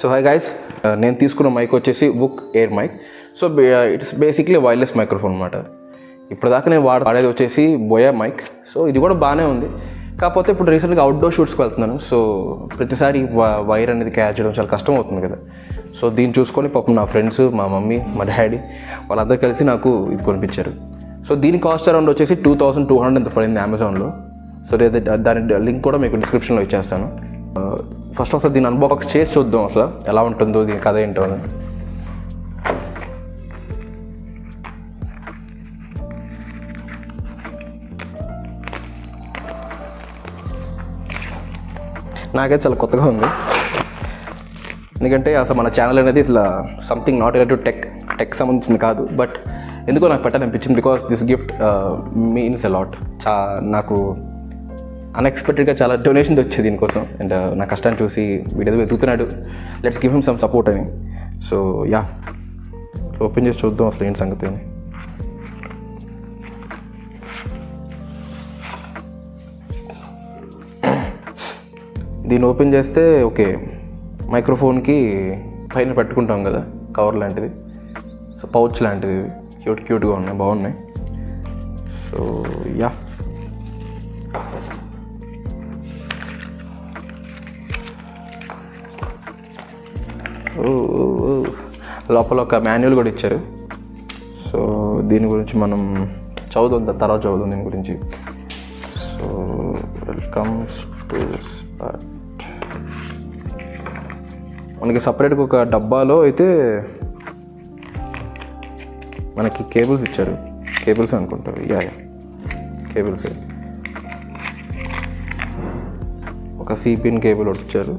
So hi guys, నేను తీసుకున్న mic వచ్చేసి book air mic. So it's basically wireless microphone అనమాట. ఇప్పటిదాకా నేను వాడేది వచ్చేసి బోయా మైక్. సో ఇది కూడా బాగానే ఉంది. కాకపోతే ఇప్పుడు రీసెంట్గా అవుట్డోర్ షూట్స్కి వెళ్తున్నాను. సో ప్రతిసారి వైర్ అనేది క్యాచ్ చేయడం చాలా కష్టం అవుతుంది కదా. సో దీన్ని చూసుకొని పాపం నా ఫ్రెండ్స్, మా మమ్మీ, మా డాడీ వాళ్ళందరూ కలిసి నాకు ఇది కొనిపించారు. సో దీని కాస్ట్ అరౌండ్ వచ్చేసి 2200 ఎంత పడింది అమెజాన్లో. సో దాని లింక్ కూడా మీకు డిస్క్రిప్షన్లో ఇచ్చేస్తాను. ఫస్ట్ ఒకసారి దీన్ని అన్బాక్స్ చేసి చూద్దాం అసలు ఎలా ఉంటుందో, దీని కథ ఏంటో అని. నాకైతే చాలా కొత్తగా ఉంది, ఎందుకంటే అసలు మన ఛానల్ అనేది అసలు సంథింగ్ నాట్ రిలేటెడ్ టెక్ సంబంధించింది కాదు. బట్ ఎందుకో నాకు పెట్టాలనిపించింది, because this gift means a lot. నాకు అన్ఎక్స్పెక్టెడ్గా చాలా డొనేషన్ వచ్చేది దీనికోసం. అండ్ నా కష్టాన్ని చూసి వీడియో వెతుకుతున్నాడు, let's give him some support అని. సో యా, ఓపెన్ చేసి చూద్దాం అసలు ఏంటి సంగతి అని. దీన్ని ఓపెన్ చేస్తే ఓకే, మైక్రోఫోన్కి పైన పెట్టుకుంటాం కదా కవర్ లాంటిది. సో పౌచ్ లాంటిది, క్యూట్గా ఉన్నాయి, బాగున్నాయి. సో యా, లోపల ఒక మాన్యువల్ కూడా ఇచ్చారు. సో దీని గురించి మనం చదువుదాం, తర్వాత చదువుదాం దీని గురించి. So welcomes to spot. మనకి సపరేట్గా ఒక డబ్బాలో అయితే మనకి కేబుల్స్ ఇచ్చారు. కేబుల్స్ అనుకుంటారు, యా కేబుల్స్. ఒక సిపిన్ కేబుల్ ఒకటి ఇచ్చారు,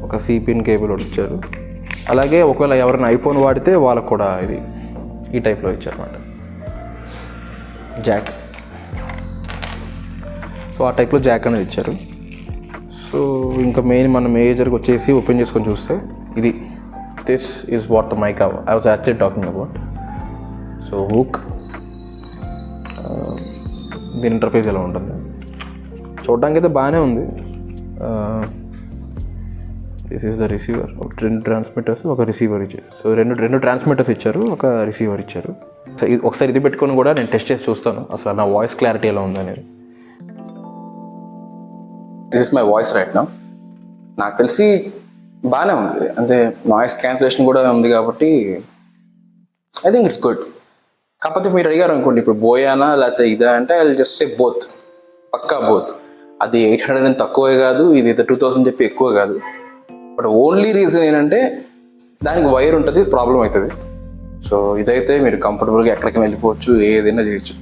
ఒక సిపిన్ కేబుల్ ఒకటి ఇచ్చారు. అలాగే ఒకవేళ ఎవరైనా ఐఫోన్ వాడితే వాళ్ళకు కూడా ఇది ఈ టైప్లో ఇచ్చారన్నమాట, జాక్. సో ఆ టైప్లో జాక్ అనేది ఇచ్చారు. సో ఇంకా మన మేజర్కి వచ్చేసి ఓపెన్ చేసుకొని చూస్తే ఇది, this is what the mic I was actually talking about. So హుక్, దీని ఇంటర్ఫేస్ ఎలా ఉంటుంది చూడడానికి అయితే బాగానే ఉంది. This is the receiver. 2 transmitters, ఒక రిసీవర్ ఇచ్చారు. సో రెండు ట్రాన్స్మిటర్స్ ఇచ్చారు, ఒక రిసీవర్ ఇచ్చారు. సో ఒకసారి ఇది పెట్టుకొని కూడా నేను టెస్ట్ చేసి చూస్తాను అసలు నా వాయిస్ క్లారిటీ ఎలా ఉంది అనేది. This is my voice right now. నాకు తెలిసి బాగానే ఉంది, అంటే నాయిస్ క్యాన్సిలేషన్ కూడా ఉంది కాబట్టి ఐ థింక్ ఇట్స్ గుడ్. కాకపోతే మీరు అడిగారు అనుకోండి ఇప్పుడు బోయానా లేకపోతే ఇదా అంటే ఐ జస్ట్ సే బోత్, పక్కా బోత్. అది 800 అని తక్కువే కాదు, ఇది 2000 చెప్పి ఎక్కువ కాదు. బట్ ఓన్లీ రీజన్ ఏంటంటే దానికి వైర్ ఉంటుంది, ప్రాబ్లం అవుతుంది. సో ఇదైతే మీరు కంఫర్టబుల్గా ఎక్కడికి వెళ్ళిపోవచ్చు, ఏదైనా చేయొచ్చు.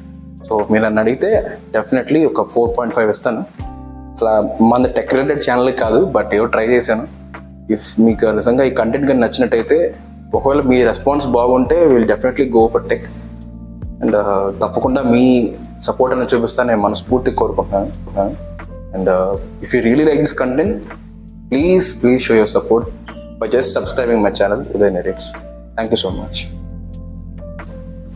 సో మీరు నన్ను అడిగితే డెఫినెట్లీ ఒక 4.5 ఇస్తాను. అసలు మన టెక్ రిలేటెడ్ ఛానల్ కాదు, బట్ ఏవో ట్రై చేశాను. ఇఫ్ మీకు నిజంగా ఈ కంటెంట్ కానీ నచ్చినట్టయితే, ఒకవేళ మీ రెస్పాన్స్ బాగుంటే will definitely go for tech. And తప్పకుండా మీ సపోర్ట్ అనేది చూపిస్తాను నేను మనస్ఫూర్తిగా కోరుకుంటున్నాను. And if you really like this content, please show your support by just subscribing my channel, Uday Narrates. Thank you so much.